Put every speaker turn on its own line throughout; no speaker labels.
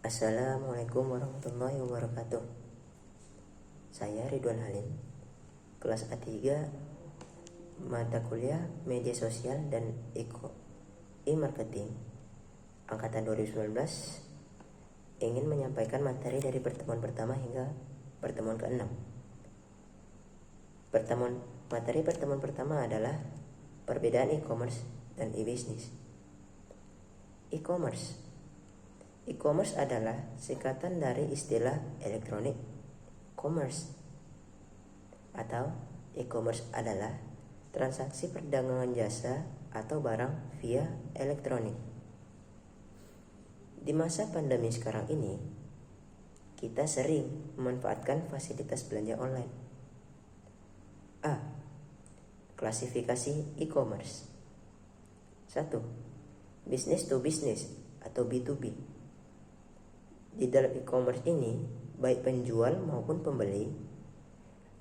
Assalamualaikum warahmatullahi wabarakatuh. Saya Ridwan Halim, kelas A3, mata kuliah Media Sosial dan E-Marketing, angkatan 2019, ingin menyampaikan materi dari pertemuan pertama hingga pertemuan ke-6. Materi pertemuan pertama adalah perbedaan e-commerce dan e-business. E-commerce adalah singkatan dari istilah elektronik commerce, atau e-commerce adalah transaksi perdagangan jasa atau barang via elektronik. Di masa pandemi sekarang ini, kita sering memanfaatkan fasilitas belanja online. A. Klasifikasi e-commerce. 1. Business to business atau B2B. Di dalam e-commerce ini, baik penjual maupun pembeli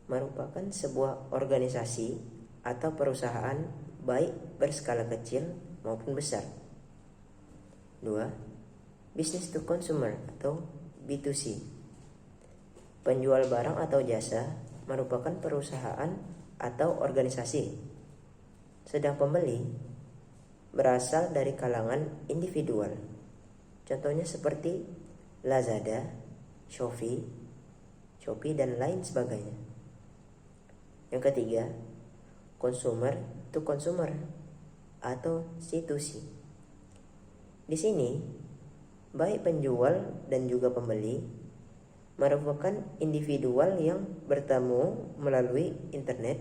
merupakan sebuah organisasi atau perusahaan baik berskala kecil maupun besar. 2. Business to consumer atau B2C. Penjual barang atau jasa merupakan perusahaan atau organisasi, sedang pembeli berasal dari kalangan individual. Contohnya seperti Lazada, Shopee, dan lain sebagainya. Yang ketiga, consumer to consumer atau C2C. Di sini, baik penjual dan juga pembeli merupakan individual yang bertemu melalui internet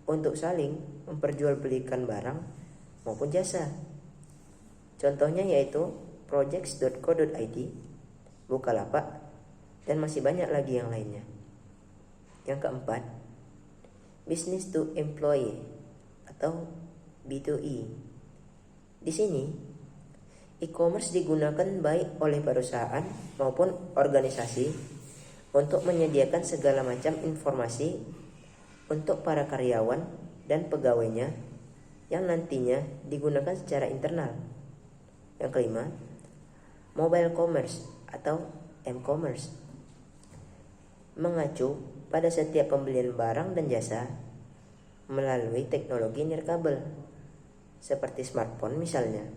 untuk saling memperjualbelikan barang maupun jasa. Contohnya yaitu projects.co.id, Bukalapak, dan masih banyak lagi yang lainnya. Yang keempat, business to employee atau B2E. Di sini, e-commerce digunakan baik oleh perusahaan maupun organisasi untuk menyediakan segala macam informasi untuk para karyawan dan pegawainya yang nantinya digunakan secara internal. Yang kelima, mobile commerce atau m-commerce, mengacu pada setiap pembelian barang dan jasa melalui teknologi nirkabel seperti smartphone misalnya,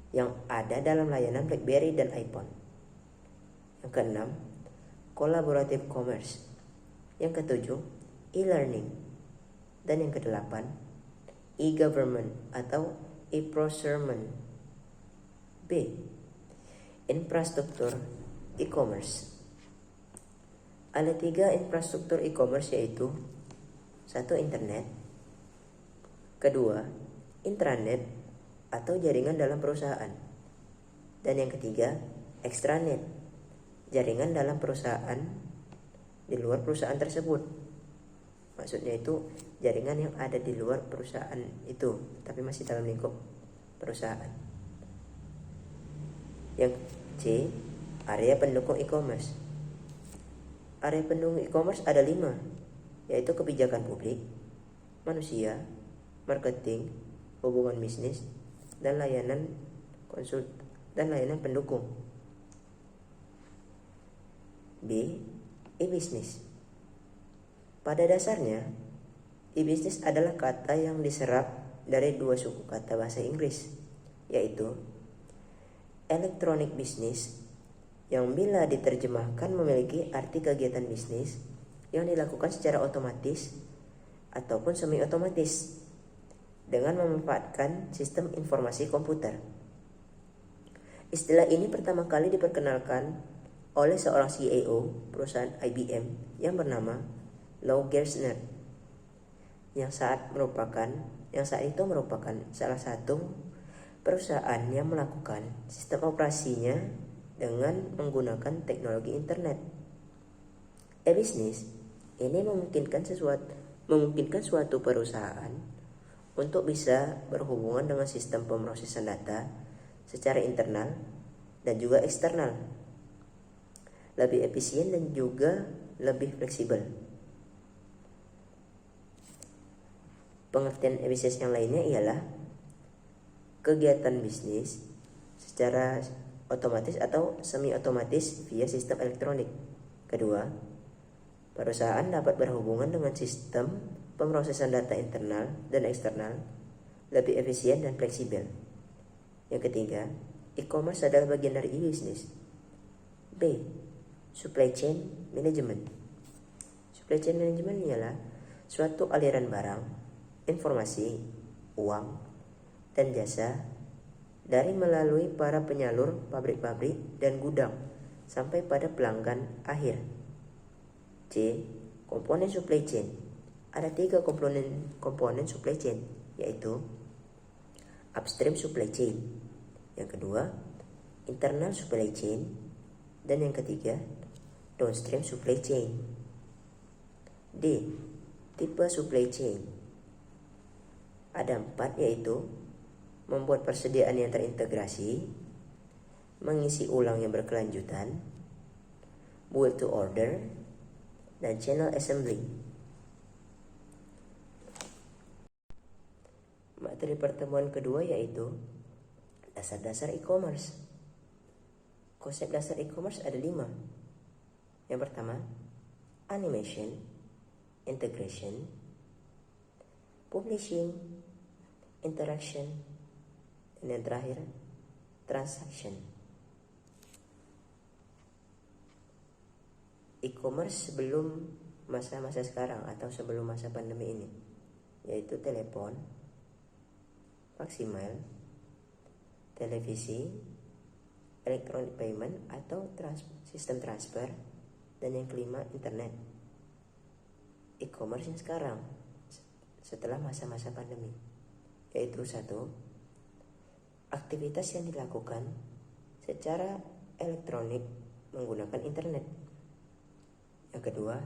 yang ada dalam layanan BlackBerry dan iPhone. Yang keenam, collaborative commerce. Yang ketujuh, e-learning. Dan yang kedelapan, e-government atau e-procurement. B. Infrastruktur e-commerce. Ada 3 infrastruktur e-commerce, yaitu 1. Internet, 2. Intranet atau jaringan dalam perusahaan, dan yang ketiga extranet, jaringan dalam perusahaan di luar perusahaan tersebut. Maksudnya itu jaringan yang ada di luar perusahaan itu tapi masih dalam lingkup perusahaan. Yang C, area pendukung e-commerce. Area pendukung e-commerce ada 5, yaitu kebijakan publik, manusia, marketing, hubungan bisnis, dan layanan pendukung. B. E-business. Pada dasarnya, e-business adalah kata yang diserap dari 2 suku kata bahasa Inggris, yaitu electronic business, yang bila diterjemahkan memiliki arti kegiatan bisnis yang dilakukan secara otomatis ataupun semi otomatis dengan memanfaatkan sistem informasi komputer. Istilah ini pertama kali diperkenalkan oleh seorang CEO perusahaan IBM yang bernama Lou Gerstner, yang saat itu merupakan salah satu perusahaan yang melakukan sistem operasinya dengan menggunakan teknologi internet. E-business ini memungkinkan suatu perusahaan untuk bisa berhubungan dengan sistem pemrosesan data secara internal dan juga eksternal, lebih efisien dan juga lebih fleksibel. Pengertian e-business yang lainnya ialah kegiatan bisnis secara otomatis atau semi otomatis via sistem elektronik. Kedua, perusahaan dapat berhubungan dengan sistem pemrosesan data internal dan eksternal lebih efisien dan fleksibel. Yang ketiga, e-commerce adalah bagian dari e-business. B. Supply chain management. Supply chain management ialah suatu aliran barang, informasi, uang, dan jasa dari melalui para penyalur, pabrik-pabrik, dan gudang sampai pada pelanggan akhir. C. Komponen supply chain. Ada 3 komponen supply chain, yaitu upstream supply chain, yang kedua internal supply chain, dan yang ketiga downstream supply chain. D. Tipe supply chain. Ada 4, yaitu membuat persediaan yang terintegrasi, mengisi ulang yang berkelanjutan, build to order, dan channel assembly. Materi pertemuan kedua yaitu dasar-dasar e-commerce. Konsep dasar e-commerce ada 5. Yang pertama, animation, integration, publishing, interaction, dan yang terakhir, transaction. E-commerce sebelum masa-masa sekarang atau sebelum masa pandemi ini, yaitu telepon, faksimiles, televisi, electronic payment atau sistem transfer, dan yang kelima internet. E-commerce yang sekarang setelah masa-masa pandemi, yaitu 1. Aktivitas yang dilakukan secara elektronik menggunakan internet. Yang kedua,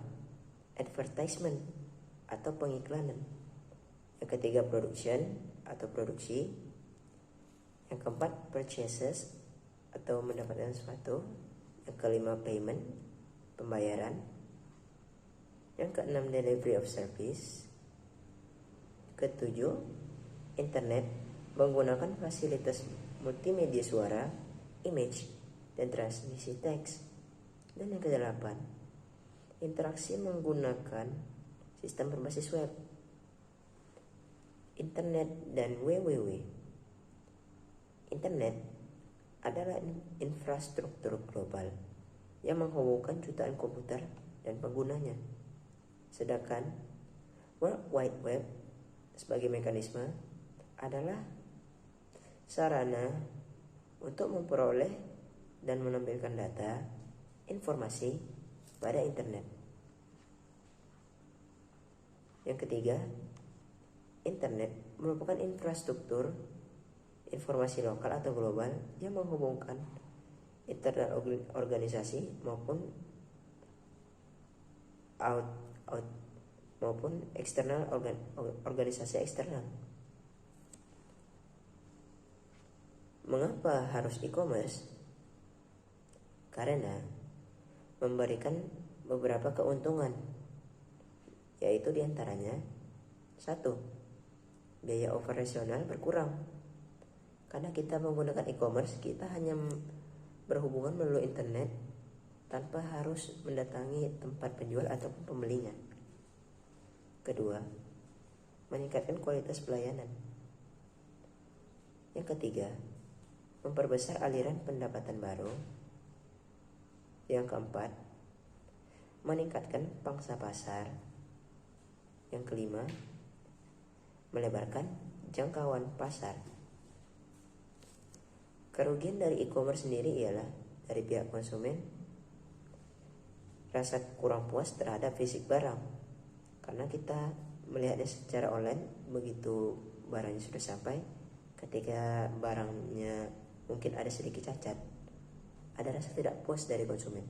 advertisement atau pengiklanan. Yang ketiga, production atau produksi. Yang keempat, purchases atau mendapatkan sesuatu. Yang kelima, payment, pembayaran. Yang keenam, delivery of service. Ketujuh, internet menggunakan fasilitas multimedia suara, image, dan transmisi teks. Dan yang kedelapan, interaksi menggunakan sistem berbasis web, internet, dan www. Internet adalah infrastruktur global yang menghubungkan jutaan komputer dan penggunanya. Sedangkan World Wide Web sebagai mekanisme adalah sarana untuk memperoleh dan menampilkan data, informasi pada internet. Yang ketiga, internet merupakan infrastruktur informasi lokal atau global yang menghubungkan internal organisasi maupun maupun eksternal organisasi eksternal. Mengapa harus e-commerce? Karena memberikan beberapa keuntungan, yaitu diantaranya 1. Biaya operasional berkurang. Karena kita menggunakan e-commerce, kita hanya berhubungan melalui internet tanpa harus mendatangi tempat penjual ataupun pembelinya. Kedua, meningkatkan kualitas pelayanan. Yang ketiga, memperbesar aliran pendapatan baru. Yang keempat, meningkatkan pangsa pasar. Yang kelima, melebarkan jangkauan pasar. Kerugian dari e-commerce sendiri ialah dari pihak konsumen rasa kurang puas terhadap fisik barang, karena kita melihatnya secara online. Begitu barangnya sudah sampai, ketika barangnya mungkin ada sedikit cacat, ada rasa tidak puas dari konsumen.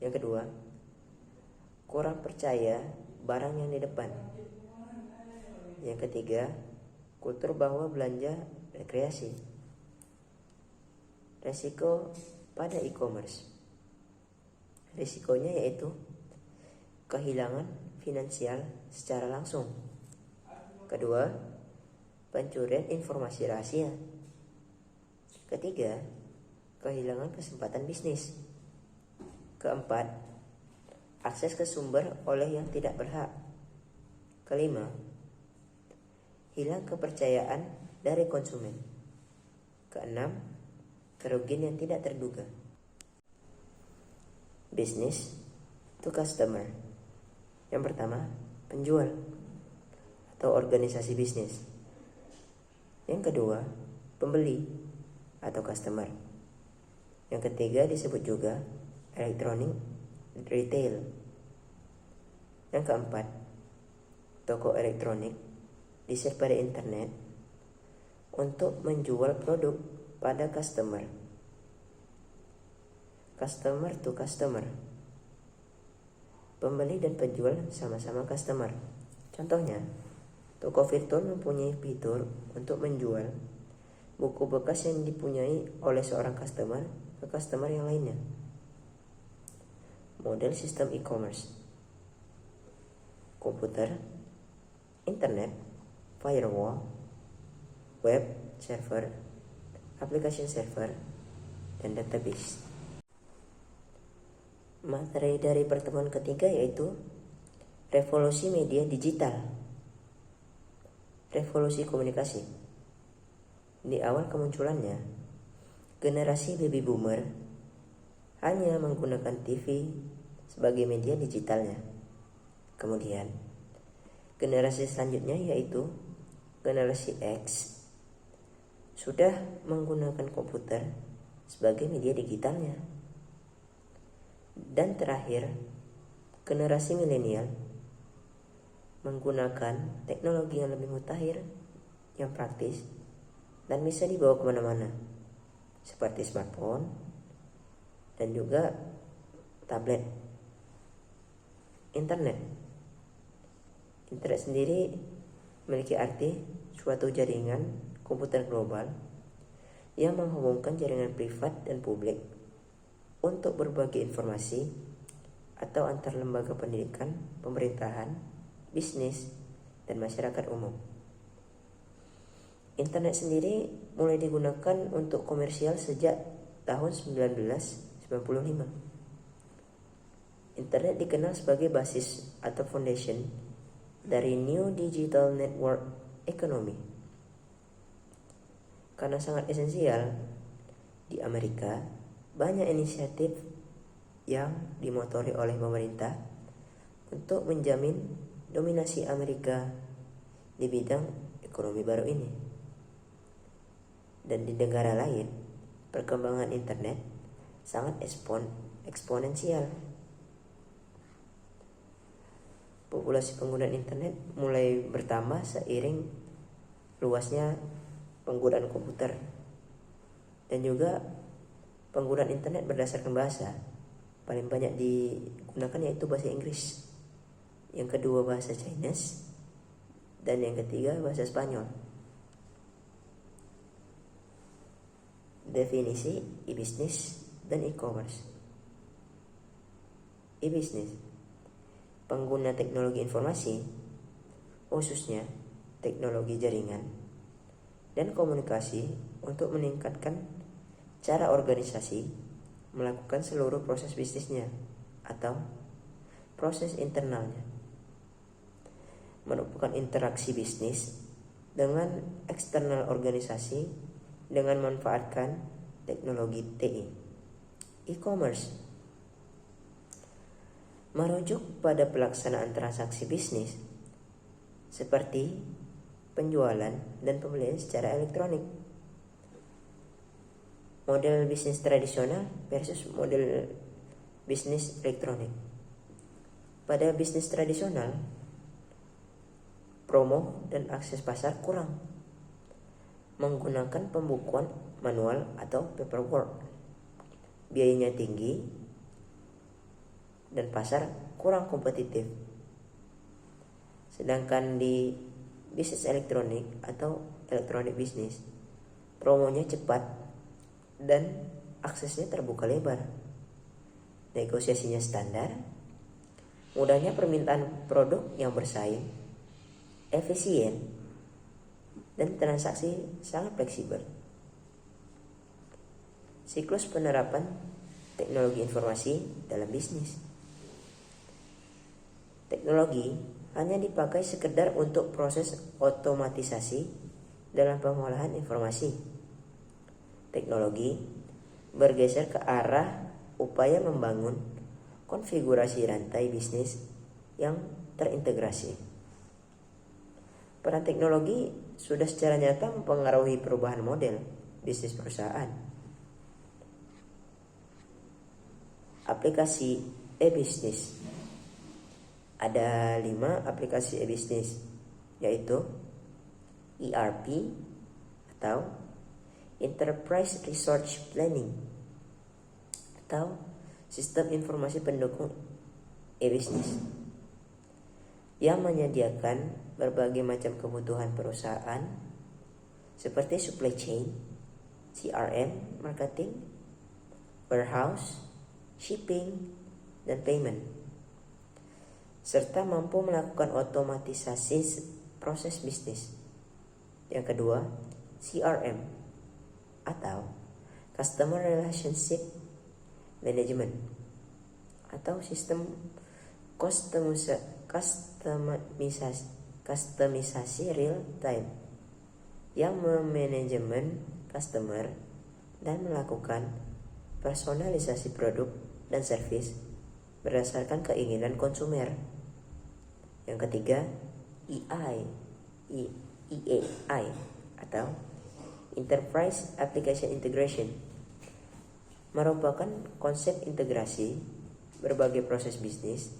Yang kedua, kurang percaya barang yang di depan. Yang ketiga, kultur bahwa belanja rekreasi. Resiko pada e-commerce. Risikonya yaitu kehilangan finansial secara langsung. Kedua, pencurian informasi rahasia. Ketiga, kehilangan kesempatan bisnis. Keempat, akses ke sumber oleh yang tidak berhak. Kelima, hilang kepercayaan dari konsumen. Keenam, kerugian yang tidak terduga. Business to customer. Yang pertama, penjual atau organisasi bisnis. Yang kedua, pembeli atau customer. Yang ketiga disebut juga electronic retail. Yang keempat, toko elektronik di-share pada internet untuk menjual produk pada customer. Customer to customer. Pembeli dan penjual sama-sama customer. Contohnya, toko virtual mempunyai fitur untuk menjual buku bekas yang dipunyai oleh seorang customer ke customer yang lainnya. Model sistem e-commerce: komputer, internet, firewall, web server, application server, dan database. Materi dari pertemuan ketiga yaitu revolusi media digital, revolusi komunikasi. Di awal kemunculannya, generasi baby boomer hanya menggunakan TV sebagai media digitalnya. Kemudian, generasi selanjutnya yaitu generasi X sudah menggunakan komputer sebagai media digitalnya. Dan terakhir, generasi milenial menggunakan teknologi yang lebih mutakhir, yang praktis, dan bisa dibawa kemana-mana, seperti smartphone dan juga tablet. Internet sendiri memiliki arti suatu jaringan komputer global yang menghubungkan jaringan privat dan publik untuk berbagi informasi atau antar lembaga pendidikan, pemerintahan, bisnis, dan masyarakat umum. Internet sendiri mulai digunakan untuk komersial sejak tahun 1995. Internet dikenal sebagai basis atau foundation dari New Digital Network Economy. Karena sangat esensial, di Amerika banyak inisiatif yang dimotori oleh pemerintah untuk menjamin dominasi Amerika di bidang ekonomi baru ini. Dan di negara lain, perkembangan internet sangat eksponensial. Populasi pengguna internet mulai bertambah seiring luasnya penggunaan komputer, dan juga penggunaan internet berdasarkan bahasa. Paling banyak digunakan yaitu bahasa Inggris, yang kedua bahasa Chinese, dan yang ketiga bahasa Spanyol. Definisi e-business dan e-commerce. E-business, pengguna teknologi informasi, khususnya teknologi jaringan dan komunikasi, untuk meningkatkan cara organisasi melakukan seluruh proses bisnisnya atau proses internalnya. Merupakan interaksi bisnis dengan eksternal organisasi dengan memanfaatkan teknologi TI. E-commerce merujuk pada pelaksanaan transaksi bisnis seperti penjualan dan pembelian secara elektronik. Model bisnis tradisional versus model bisnis elektronik. Pada bisnis tradisional, promo dan akses pasar kurang, menggunakan pembukuan manual atau paperwork. Biayanya tinggi dan pasar kurang kompetitif. Sedangkan di bisnis elektronik atau elektronik bisnis, promonya cepat dan aksesnya terbuka lebar. Negosiasinya standar, mudahnya permintaan produk yang bersaing, efisien, dan transaksi sangat fleksibel. siklus penerapan teknologi informasi dalam bisnis. Teknologi hanya dipakai sekedar untuk proses otomatisasi dalam pengolahan informasi. Teknologi bergeser ke arah upaya membangun konfigurasi rantai bisnis yang terintegrasi. Peran teknologi sudah secara nyata mempengaruhi perubahan model bisnis perusahaan. Aplikasi e-bisnis. Ada 5 aplikasi e-bisnis, yaitu ERP atau Enterprise Resource Planning atau Sistem Informasi Pendukung e-bisnis yang menyediakan berbagai macam kebutuhan perusahaan seperti supply chain, CRM, marketing, warehouse, shipping, dan payment, serta mampu melakukan otomatisasi proses bisnis. Yang kedua, CRM atau Customer Relationship Management atau sistem kustomisasi real time yang memanajemen customer dan melakukan personalisasi produk dan service berdasarkan keinginan konsumer. Yang ketiga, EAI atau Enterprise Application Integration merupakan konsep integrasi berbagai proses bisnis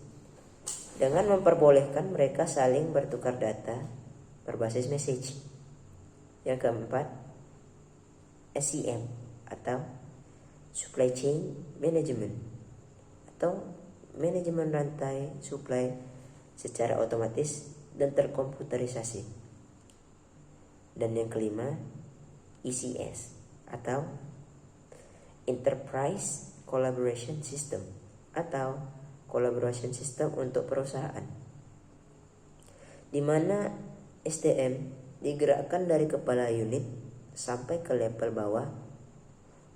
dengan memperbolehkan mereka saling bertukar data berbasis message. Yang keempat, SCM atau Supply Chain Management atau manajemen rantai supply secara otomatis dan terkomputerisasi. Dan yang kelima, ECS atau Enterprise Collaboration System atau Collaboration System untuk perusahaan, di mana SDM digerakkan dari kepala unit sampai ke level bawah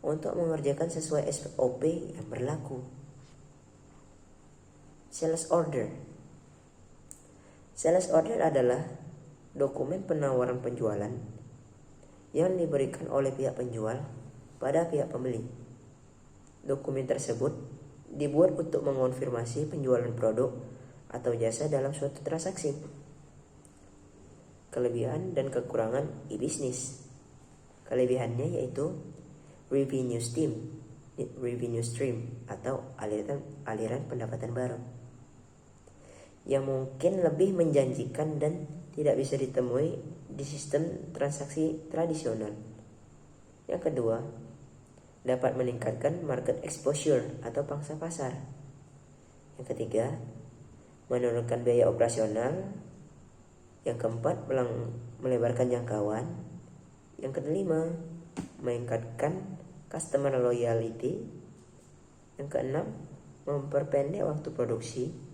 untuk mengerjakan sesuai SOP yang berlaku. Sales order. Sales order adalah dokumen penawaran penjualan yang diberikan oleh pihak penjual pada pihak pembeli. Dokumen tersebut dibuat untuk mengonfirmasi penjualan produk atau jasa dalam suatu transaksi. Kelebihan dan kekurangan e-bisnis. Kelebihannya yaitu revenue stream atau aliran pendapatan baru yang mungkin lebih menjanjikan dan tidak bisa ditemui di sistem transaksi tradisional. Yang kedua, dapat meningkatkan market exposure atau pangsa pasar. Yang ketiga, menurunkan biaya operasional. Yang keempat, melebarkan jangkauan. Yang kelima, meningkatkan customer loyalty. Yang keenam, memperpendek waktu produksi.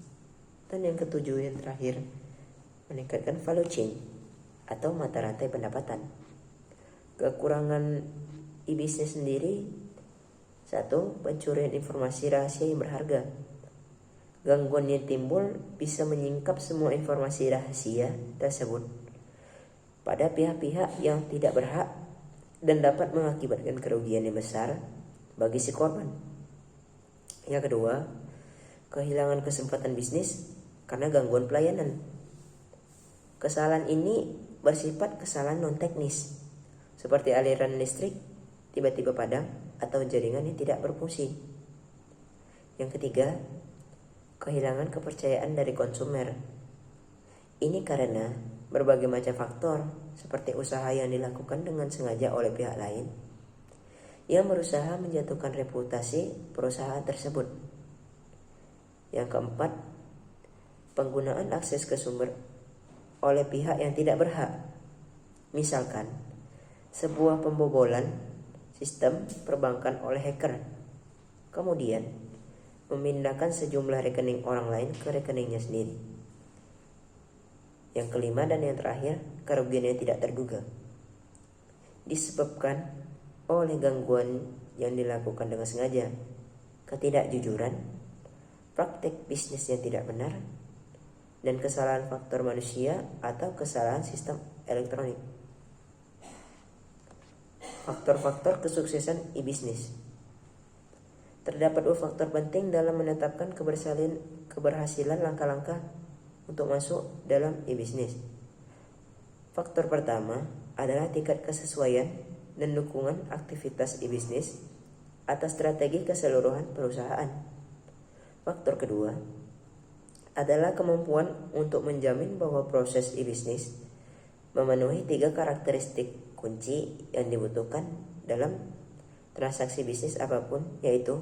Dan yang ketujuh, yang terakhir, meningkatkan value chain atau mata rantai pendapatan. Kekurangan e-bisnis sendiri: 1. Pencurian informasi rahasia yang berharga. Gangguan yang timbul bisa menyingkap semua informasi rahasia tersebut pada pihak-pihak yang tidak berhak dan dapat mengakibatkan kerugian yang besar bagi si korban. Yang kedua, kehilangan kesempatan bisnis karena gangguan pelayanan. Kesalahan ini bersifat kesalahan non-teknis, seperti aliran listrik tiba-tiba padam atau jaringan yang tidak berfungsi. Yang ketiga, kehilangan kepercayaan dari konsumer. Ini karena berbagai macam faktor seperti usaha yang dilakukan dengan sengaja oleh pihak lain yang berusaha menjatuhkan reputasi perusahaan tersebut. Yang keempat, penggunaan akses ke sumber oleh pihak yang tidak berhak. Misalkan, sebuah pembobolan sistem perbankan oleh hacker, kemudian memindahkan sejumlah rekening orang lain ke rekeningnya sendiri. Yang kelima dan yang terakhir, kerugian yang tidak terduga disebabkan oleh gangguan yang dilakukan dengan sengaja, ketidakjujuran, praktek bisnis yang tidak benar, dan kesalahan faktor manusia atau kesalahan sistem elektronik. Faktor-faktor kesuksesan e-bisnis. Terdapat 2 faktor penting dalam menetapkan keberhasilan langkah-langkah untuk masuk dalam e-bisnis. Faktor pertama adalah tingkat kesesuaian dan dukungan aktivitas e-bisnis atas strategi keseluruhan perusahaan. Faktor kedua adalah kemampuan untuk menjamin bahwa proses e-bisnis memenuhi 3 karakteristik kunci yang dibutuhkan dalam transaksi bisnis apapun, yaitu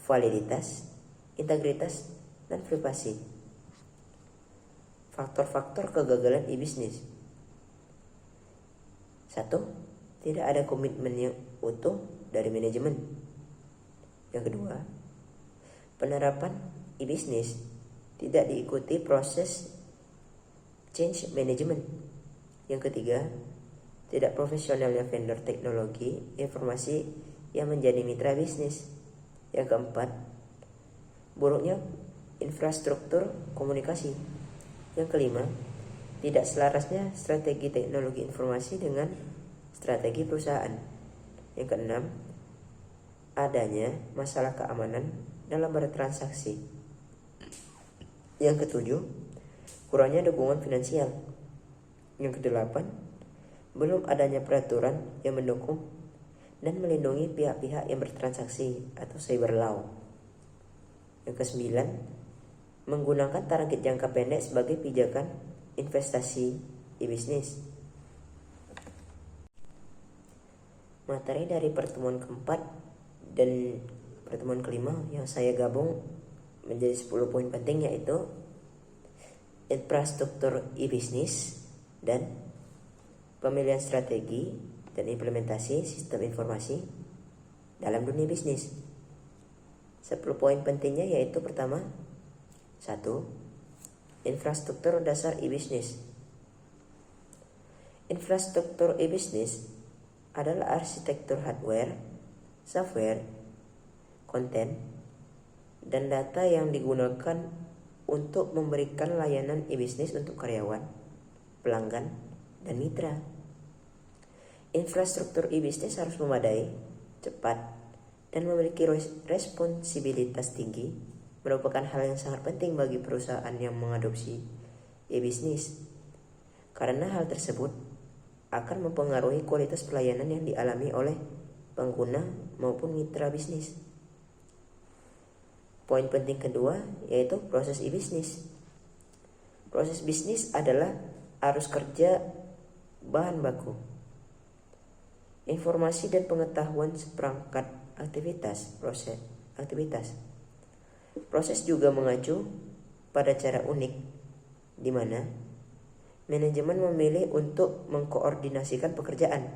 validitas, integritas, dan privasi. Faktor-faktor kegagalan e-bisnis. 1. Tidak ada komitmen yang utuh dari manajemen. Yang kedua, penerapan e-bisnis tidak diikuti proses change management. Yang ketiga, tidak profesionalnya vendor teknologi informasi yang menjadi mitra bisnis. Yang keempat, buruknya infrastruktur komunikasi. Yang kelima, tidak selarasnya strategi teknologi informasi dengan strategi perusahaan. Yang keenam, adanya masalah keamanan dalam bertransaksi. Yang ketujuh, kurangnya dukungan finansial. Yang kedelapan, belum adanya peraturan yang mendukung dan melindungi pihak-pihak yang bertransaksi atau cyber law. Yang kesembilan, menggunakan target jangka pendek sebagai pijakan investasi e-bisnis. Materi dari pertemuan keempat dan pertemuan kelima yang saya gabung menjadi 10 poin penting, yaitu infrastruktur e-bisnis dan pemilihan strategi dan implementasi sistem informasi dalam dunia bisnis. 10 poin pentingnya yaitu pertama, 1. Infrastruktur dasar e-bisnis. Infrastruktur e-bisnis adalah arsitektur hardware, software, konten, dan data yang digunakan untuk memberikan layanan e-bisnis untuk karyawan, pelanggan, dan mitra. Infrastruktur e-bisnis harus memadai, cepat, dan memiliki responsibilitas tinggi, merupakan hal yang sangat penting bagi perusahaan yang mengadopsi e-bisnis. Karena hal tersebut akan mempengaruhi kualitas pelayanan yang dialami oleh pengguna maupun mitra bisnis. Poin penting kedua yaitu proses e-bisnis. Proses bisnis adalah arus kerja bahan baku, informasi dan pengetahuan seperangkat aktivitas. Proses juga mengacu pada cara unik di mana manajemen memilih untuk mengkoordinasikan pekerjaan.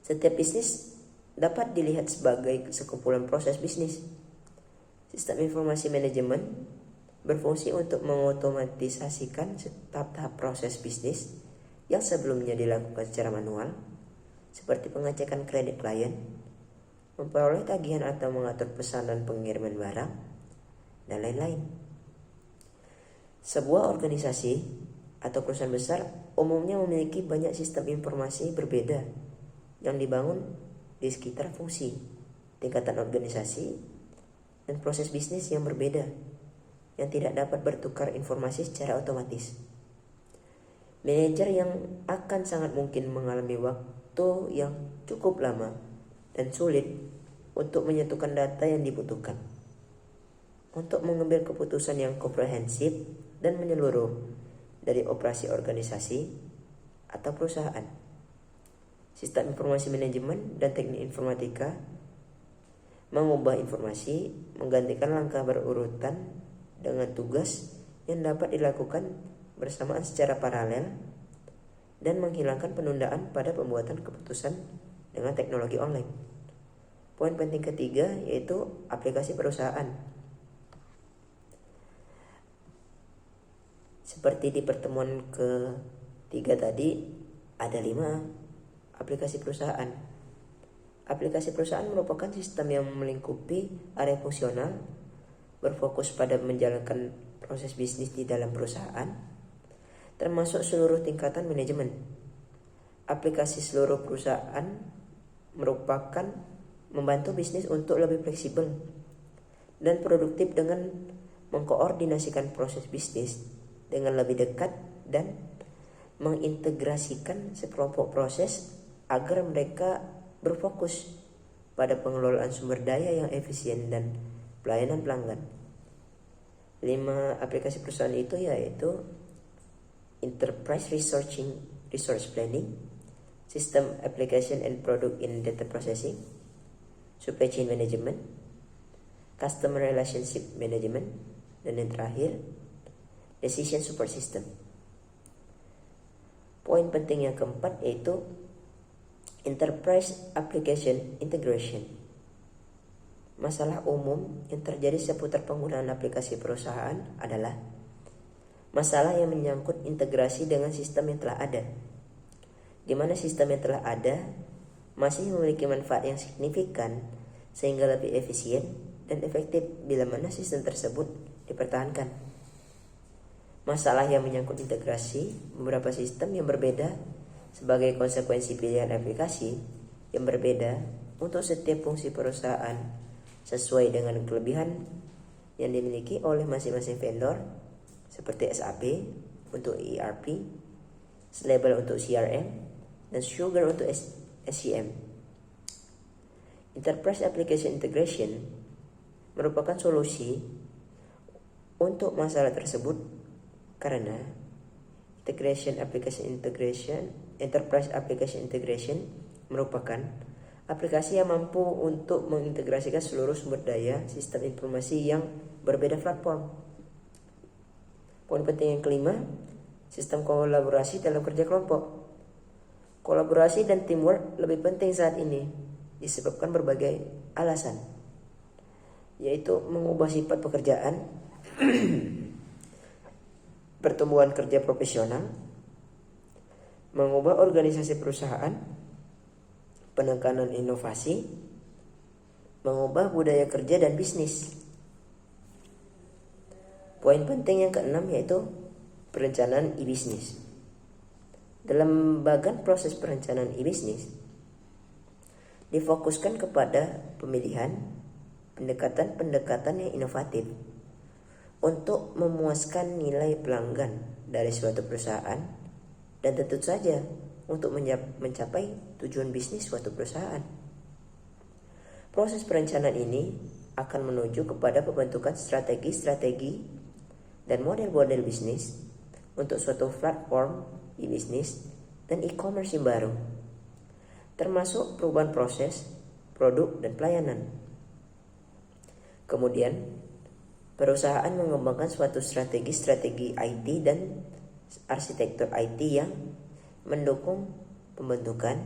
Setiap bisnis dapat dilihat sebagai sekumpulan proses bisnis. Sistem informasi manajemen berfungsi untuk mengotomatisasikan tahap-tahap proses bisnis yang sebelumnya dilakukan secara manual, seperti pengecekan kredit klien, memperoleh tagihan atau mengatur pesanan pengiriman barang, dan lain-lain. Sebuah organisasi atau perusahaan besar umumnya memiliki banyak sistem informasi berbeda yang dibangun di sekitar fungsi, tingkatan organisasi, dan proses bisnis yang berbeda yang tidak dapat bertukar informasi secara otomatis. Manajer yang akan sangat mungkin mengalami waktu yang cukup lama dan sulit untuk menyatukan data yang dibutuhkan untuk mengambil keputusan yang komprehensif dan menyeluruh dari operasi organisasi atau perusahaan. Sistem informasi manajemen dan teknik informatika mengubah informasi, menggantikan langkah berurutan dengan tugas yang dapat dilakukan bersamaan secara paralel, dan menghilangkan penundaan pada pembuatan keputusan dengan teknologi online. Poin penting ketiga yaitu aplikasi perusahaan. Seperti di pertemuan ketiga tadi, ada 5 aplikasi perusahaan. Aplikasi perusahaan merupakan sistem yang melingkupi area fungsional, berfokus pada menjalankan proses bisnis di dalam perusahaan, termasuk seluruh tingkatan manajemen. Aplikasi seluruh perusahaan merupakan membantu bisnis untuk lebih fleksibel dan produktif dengan mengkoordinasikan proses bisnis dengan lebih dekat dan mengintegrasikan sekelompok proses agar mereka berfokus pada pengelolaan sumber daya yang efisien dan pelayanan pelanggan. 5 aplikasi perusahaan itu yaitu Enterprise Resource Planning, System Application and Product in Data Processing, Supply Chain Management, Customer Relationship Management, dan yang terakhir Decision Support System. Poin penting yang keempat yaitu Enterprise Application Integration. Masalah umum yang terjadi seputar penggunaan aplikasi perusahaan adalah masalah yang menyangkut integrasi dengan sistem yang telah ada, di mana sistem yang telah ada masih memiliki manfaat yang signifikan sehingga lebih efisien dan efektif bila mana sistem tersebut dipertahankan. Masalah yang menyangkut integrasi beberapa sistem yang berbeda sebagai konsekuensi pilihan aplikasi yang berbeda untuk setiap fungsi perusahaan sesuai dengan kelebihan yang dimiliki oleh masing-masing vendor seperti SAP untuk ERP, Slabel untuk CRM, dan Sugar untuk SCM. Enterprise Application Integration merupakan solusi untuk masalah tersebut karena Enterprise Application Integration merupakan aplikasi yang mampu untuk mengintegrasikan seluruh sumber daya sistem informasi yang berbeda platform. Poin penting yang kelima, sistem kolaborasi dalam kerja kelompok. Kolaborasi dan teamwork lebih penting saat ini disebabkan berbagai alasan, yaitu mengubah sifat pekerjaan, pertumbuhan kerja profesional, mengubah organisasi perusahaan, penekanan inovasi, mengubah budaya kerja dan bisnis. Poin penting yang keenam yaitu perencanaan e-bisnis. Dalam bagian proses perencanaan e-bisnis difokuskan kepada pemilihan pendekatan yang inovatif untuk memuaskan nilai pelanggan dari suatu perusahaan dan tentu saja untuk mencapai tujuan bisnis suatu perusahaan. Proses perencanaan ini akan menuju kepada pembentukan strategi dan model-model bisnis untuk suatu platform e-bisnis dan e-commerce yang baru, termasuk perubahan proses, produk, dan pelayanan. Kemudian, perusahaan mengembangkan suatu strategi IT dan arsitektur IT yang mendukung pembentukan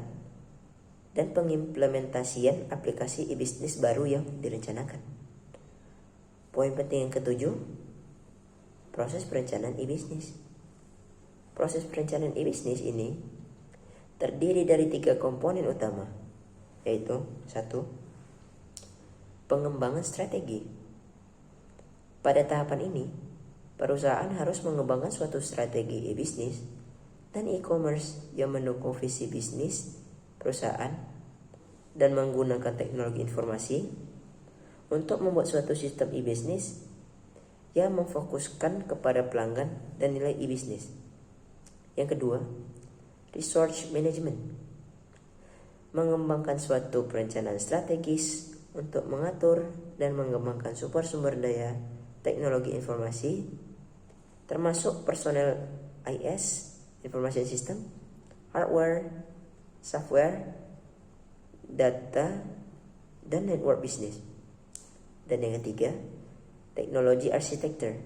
dan pengimplementasian aplikasi e-bisnis baru yang direncanakan. Poin penting yang ketujuh, proses perencanaan e-bisnis. Proses perencanaan e-bisnis ini terdiri dari 3 komponen utama, yaitu 1. Pengembangan strategi. Pada tahapan ini, perusahaan harus mengembangkan suatu strategi e-bisnis dan e-commerce yang mendukung visi bisnis perusahaan dan menggunakan teknologi informasi untuk membuat suatu sistem e-bisnis yang memfokuskan kepada pelanggan dan nilai e-bisnis. Yang kedua, resource management. Mengembangkan suatu perencanaan strategis untuk mengatur dan mengembangkan sumber daya teknologi informasi termasuk personel IS, information system, hardware, software, data, dan network business. Dan yang ketiga, teknologi arsitektur.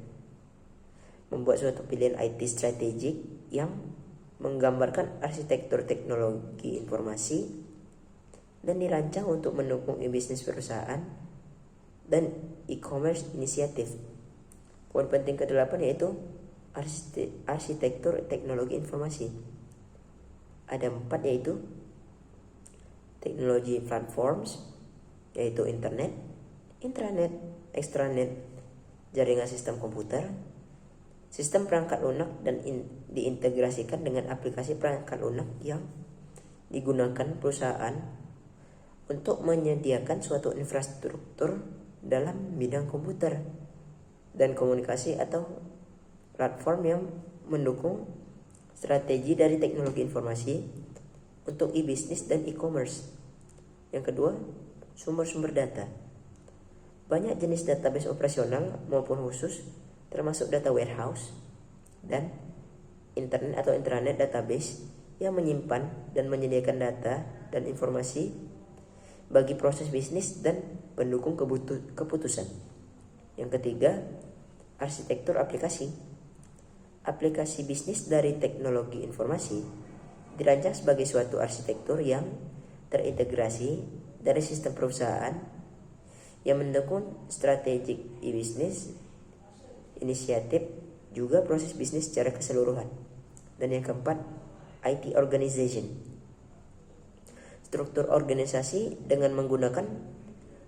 Membuat suatu pilihan IT strategik yang menggambarkan arsitektur teknologi informasi dan dirancang untuk mendukung e-bisnis perusahaan dan e-commerce inisiatif. Poin penting ke-8 yaitu arsitektur teknologi informasi. Ada 4 yaitu teknologi platforms, yaitu internet, intranet, extranet, jaringan sistem komputer, sistem perangkat lunak dan diintegrasikan dengan aplikasi perangkat lunak yang digunakan perusahaan untuk menyediakan suatu infrastruktur dalam bidang komputer dan komunikasi atau platform yang mendukung strategi dari teknologi informasi untuk e-bisnis dan e-commerce. Yang kedua, sumber-sumber data. Banyak jenis database operasional maupun khusus, termasuk data warehouse dan internet atau intranet database yang menyimpan dan menyediakan data dan informasi bagi proses bisnis dan pendukung keputusan. Yang ketiga, arsitektur aplikasi. Aplikasi bisnis dari teknologi informasi dirancang sebagai suatu arsitektur yang terintegrasi dari sistem perusahaan yang mendukung strategik e-bisnis, inisiatif, juga proses bisnis secara keseluruhan. Dan yang keempat, IT organization. Struktur organisasi dengan menggunakan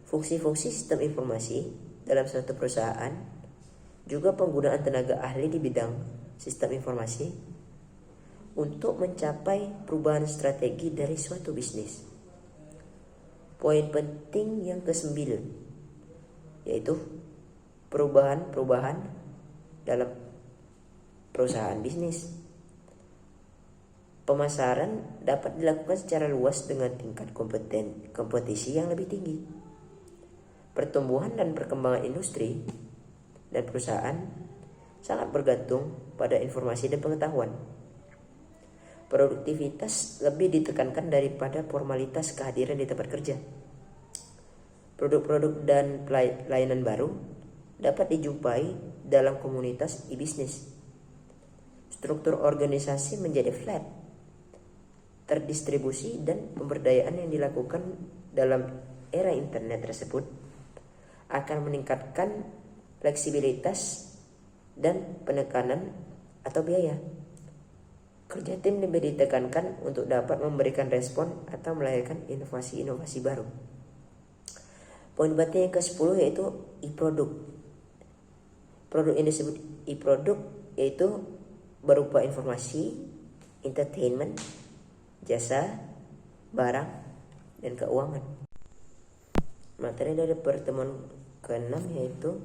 fungsi-fungsi sistem informasi dalam suatu perusahaan, juga penggunaan tenaga ahli di bidang sistem informasi untuk mencapai perubahan strategi dari suatu bisnis. Poin penting yang ke-9 yaitu perubahan-perubahan dalam perusahaan bisnis. Pemasaran dapat dilakukan secara luas dengan tingkat kompetisi yang lebih tinggi. Pertumbuhan dan perkembangan industri dan perusahaan sangat bergantung pada informasi dan pengetahuan. Produktivitas lebih ditekankan daripada formalitas kehadiran di tempat kerja. Produk-produk dan layanan baru dapat dijumpai dalam komunitas e-bisnis. Struktur organisasi menjadi flat, terdistribusi, dan pemberdayaan yang dilakukan dalam era internet tersebut akan meningkatkan fleksibilitas dan penekanan atau biaya. Kerja tim lebih ditekankan untuk dapat memberikan respon atau melahirkan inovasi-inovasi baru. Poin penting yang ke-10 yaitu e-produk. Produk yang disebut e-produk yaitu berupa informasi, entertainment, jasa, barang, dan keuangan. Materi dari pertemuan ke-6 yaitu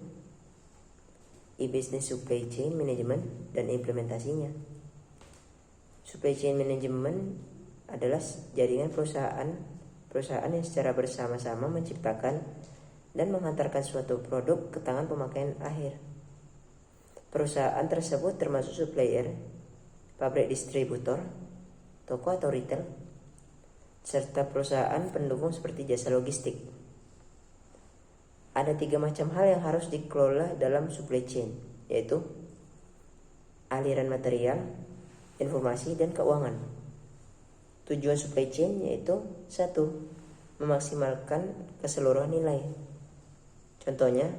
e-business supply chain management dan implementasinya. Supply chain management adalah jaringan perusahaan yang secara bersama-sama menciptakan dan mengantarkan suatu produk ke tangan pemakaian akhir. Perusahaan tersebut termasuk supplier, pabrik distributor, toko atau retail, serta perusahaan pendukung seperti jasa logistik. Ada 3 macam hal yang harus dikelola dalam supply chain, yaitu aliran material, informasi, dan keuangan. Tujuan supply chain yaitu 1. Memaksimalkan keseluruhan nilai. Contohnya,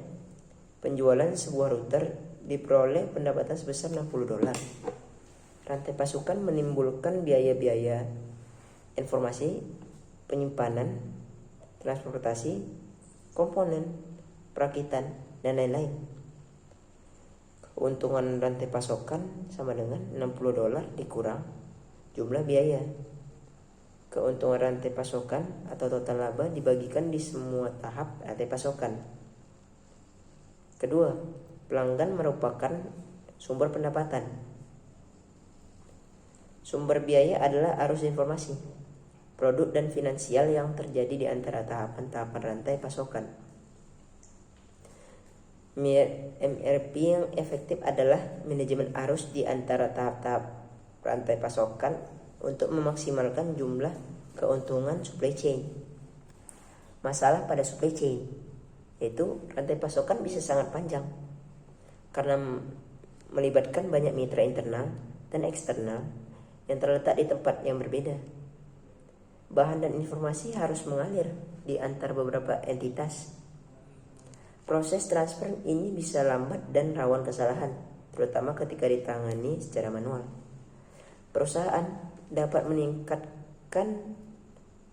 penjualan sebuah router diperoleh pendapatan sebesar $60. Rantai pasukan menimbulkan biaya-biaya informasi, penyimpanan, transportasi, komponen, perakitan, dan lain-lain. Keuntungan rantai pasokan sama dengan $60 dikurang jumlah biaya. Keuntungan rantai pasokan atau total laba dibagikan di semua tahap rantai pasokan. Kedua, pelanggan merupakan sumber pendapatan. Sumber biaya adalah arus informasi, produk, dan finansial yang terjadi di antara tahapan-tahapan rantai pasokan. MRP yang efektif adalah manajemen arus di antara tahap-tahap rantai pasokan untuk memaksimalkan jumlah keuntungan supply chain. Masalah pada supply chain yaitu rantai pasokan bisa sangat panjang karena melibatkan banyak mitra internal dan eksternal yang terletak di tempat yang berbeda. Bahan dan informasi harus mengalir di antar beberapa entitas. Proses transfer ini bisa lambat dan rawan kesalahan, terutama ketika ditangani secara manual. Perusahaan dapat meningkatkan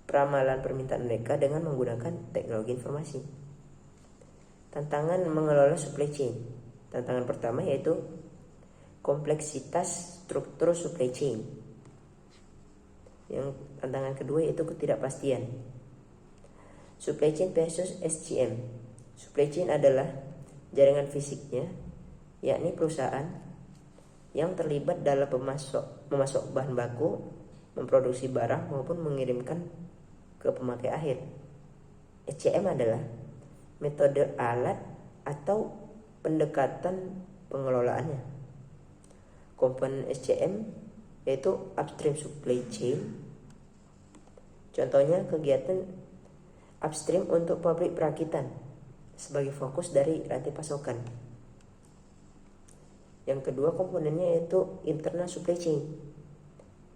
peramalan permintaan mereka dengan menggunakan teknologi informasi. Tantangan mengelola supply chain. Tantangan pertama yaitu kompleksitas struktur supply chain. Yang tantangan kedua yaitu ketidakpastian. Supply chain versus SCM. Supply chain adalah jaringan fisiknya, yakni perusahaan yang terlibat dalam memasok bahan baku, memproduksi barang maupun mengirimkan ke pemakai akhir. SCM adalah metode alat atau pendekatan pengelolaannya. Komponen SCM yaitu upstream supply chain. Contohnya kegiatan upstream untuk pabrik perakitan sebagai fokus dari rantai pasokan. Yang kedua komponennya yaitu internal supply chain.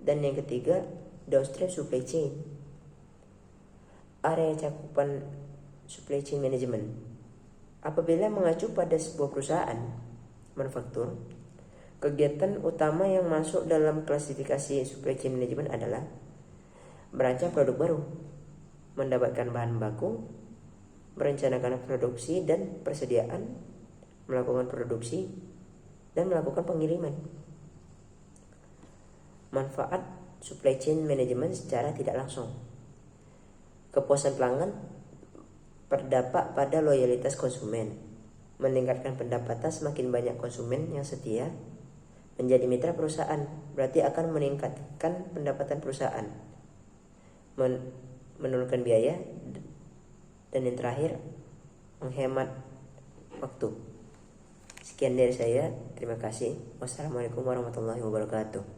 Dan yang ketiga downstream supply chain. Area cakupan supply chain management. Apabila mengacu pada sebuah perusahaan manufaktur, kegiatan utama yang masuk dalam klasifikasi supply chain management adalah merancang produk baru, mendapatkan bahan baku, merencanakan produksi dan persediaan, melakukan produksi, dan melakukan pengiriman. Manfaat supply chain management secara tidak langsung. Kepuasan pelanggan berdampak pada loyalitas konsumen. Meningkatkan pendapatan, semakin banyak konsumen yang setia menjadi mitra perusahaan, berarti akan meningkatkan pendapatan perusahaan, menurunkan biaya, dan yang terakhir menghemat waktu. Sekian dari saya, terima kasih. Wassalamualaikum warahmatullahi wabarakatuh.